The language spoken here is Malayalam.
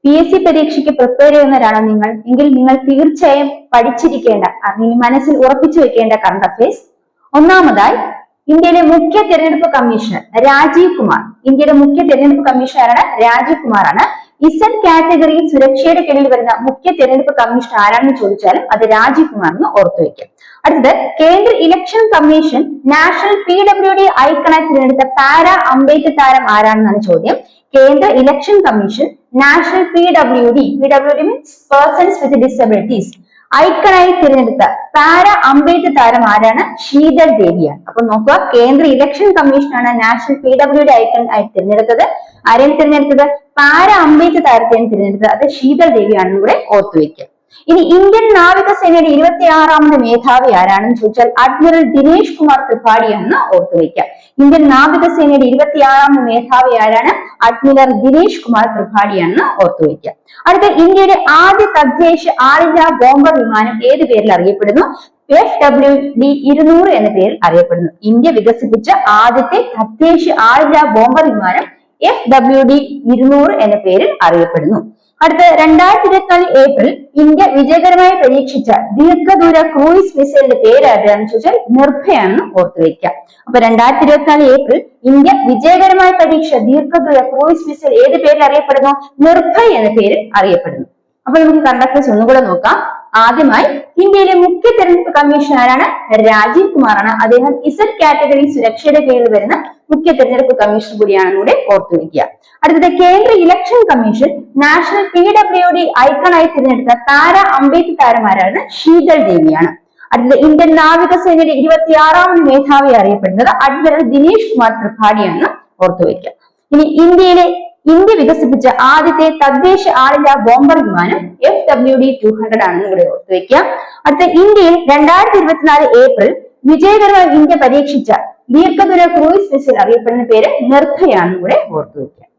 PSC പരീക്ഷയ്ക്ക് പ്രിപ്പയർ ചെയ്യുന്നവരാണോ നിങ്ങൾ എങ്കിൽ നിങ്ങൾ തീർച്ചയായും പഠിച്ചിരിക്കേണ്ട അല്ലെങ്കിൽ മനസ്സിൽ ഉറപ്പിച്ചു വെക്കേണ്ട കറണ്ട് അഫയേഴ്സ്. ഒന്നാമതായി, ഇന്ത്യയിലെ മുഖ്യ തെരഞ്ഞെടുപ്പ് കമ്മീഷണർ രാജീവ് കുമാർ. ഇന്ത്യയുടെ മുഖ്യ തെരഞ്ഞെടുപ്പ് കമ്മീഷണറാണ് രാജീവ് കുമാർ ആണ്. ഇസഡ് കാറ്റഗറിയിൽ സുരക്ഷയുടെ കീഴിൽ വരുന്ന മുഖ്യ തെരഞ്ഞെടുപ്പ് കമ്മീഷണർ ആരാണെന്ന് ചോദിച്ചാലും അത് രാജീവ് കുമാർ എന്ന് ഓർത്തു വയ്ക്കും. അടുത്തത്, കേന്ദ്ര ഇലക്ഷൻ കമ്മീഷൻ നാഷണൽ PWD ഐക്കണായി തിരഞ്ഞെടുത്ത പാരാ അമ്പെയ്ത്ത് താരം ആരാണെന്നാണ് ചോദ്യം. കേന്ദ്ര election commission national PWD means persons with disabilities ഐക്കണായി തിരഞ്ഞെടുത്ത പാരാ അമ്പെയ്ത്ത് താരം ആരാണ്? ശീതൾ ദേവിയാണ്. അപ്പൊ നോക്കുക, കേന്ദ്ര ഇലക്ഷൻ കമ്മീഷനാണ് നാഷണൽ PWD ഐക്കൺ ആയി തിരഞ്ഞെടുത്തത്. ആരെയാണ് തിരഞ്ഞെടുത്തത്? പാരാ അമ്പെയ്ത്ത് താരത്തെയാണ് തിരഞ്ഞെടുത്തത്. അത് ശീതൾ ദേവിയാണെന്ന് കൂടെ ഓർത്തുവെക്കുക. ഇനി ഇന്ത്യൻ നാവികസേനയുടെ 26ാമത് മേധാവി ആരാണെന്ന് ചോദിച്ചാൽ അഡ്മിറൽ ദിനേശ് കുമാർ ത്രിപാഠിയാണെന്ന് ഓർത്തുവെക്കുക. ഇന്ത്യൻ നാവികസേനയുടെ 26ാമത് മേധാവി ആരാണ്? അഡ്മിറൽ ദിനേശ് കുമാർ ത്രിപാഠിയാണെന്ന് ഓർത്തുവെക്കുക. അടുത്ത, ഇന്ത്യയുടെ ആദ്യ തദ്ദേശ ആളില്ലാ ബോംബർ വിമാനം ഏത് പേരിൽ അറിയപ്പെടുന്നു? FWD-200 എന്ന പേരിൽ അറിയപ്പെടുന്നു. ഇന്ത്യ വികസിപ്പിച്ച ആദ്യത്തെ തദ്ദേശ ആളില്ലാ ബോംബർ വിമാനം FWD-200 എന്ന പേരിൽ അറിയപ്പെടുന്നു. അടുത്ത, 2024 ഏപ്രിൽ ഇന്ത്യ വിജയകരമായി പരീക്ഷിച്ച ദീർഘദൂര ക്രൂയിസ് മിസൈലിന്റെ പേര് ആരാണെന്ന് ചോദിച്ചാൽ നിർഭയാണെന്ന് ഓർത്തുവെക്കുക. അപ്പൊ 2024 ഏപ്രിൽ ഇന്ത്യ വിജയകരമായി പരീക്ഷിച്ച ദീർഘദൂര ക്രൂയിസ് മിസൈൽ ഏത് പേരിൽ അറിയപ്പെടുന്നു? നിർഭയ് എന്ന പേരിൽ അറിയപ്പെടുന്നു. അപ്പൊ നമുക്ക് കറണ്ട് അഫയേഴ്സ് ഒന്നുകൂടെ നോക്കാം. ആദ്യമായി, ഇന്ത്യയിലെ മുഖ്യ തെരഞ്ഞെടുപ്പ് കമ്മീഷൻ ആരാണ്? രാജീവ് കുമാർ ആണ്. അദ്ദേഹം ഇസഡ് കാറ്റഗറി സുരക്ഷയുടെ കീഴിൽ വരുന്ന മുഖ്യ തെരഞ്ഞെടുപ്പ് കമ്മീഷൻ കൂടിയാണെന്ന് കൂടെ ഓർത്തുവെക്കുക. അടുത്തത്, കേന്ദ്ര ഇലക്ഷൻ കമ്മീഷൻ നാഷണൽ PWD ഐക്കണായി തിരഞ്ഞെടുത്ത പാരാ അമ്പെയ്ത്ത് താരമാരാണ്? ശീതൾ ദേവിയാണ്. അടുത്തത്, ഇന്ത്യൻ നാവികസേനയുടെ 26ാമത് മേധാവി അറിയപ്പെടുന്നത് അഡ്മിറൽ ദിനേശ് കുമാർ ത്രിപാഠിയാണെന്ന് ഓർത്തുവെക്കുക. ഇനി ഇന്ത്യ വികസിപ്പിച്ച ആദ്യത്തെ തദ്ദേശ ആളില്ലാ ബോംബർ വിമാനം FWD-200 ആണെന്ന് കൂടെ ഓർത്തുവെക്കുക. അടുത്ത, ഇന്ത്യയിൽ 2024 ഏപ്രിൽ വിജയകരമായി ഇന്ത്യ പരീക്ഷിച്ച ദീർഘദൂര ക്രൂയിസ് മിസൈൽ അറിയപ്പെടുന്ന പേര് നിർഭയാണെന്ന് കൂടെ ഓർത്തുവെക്കുക.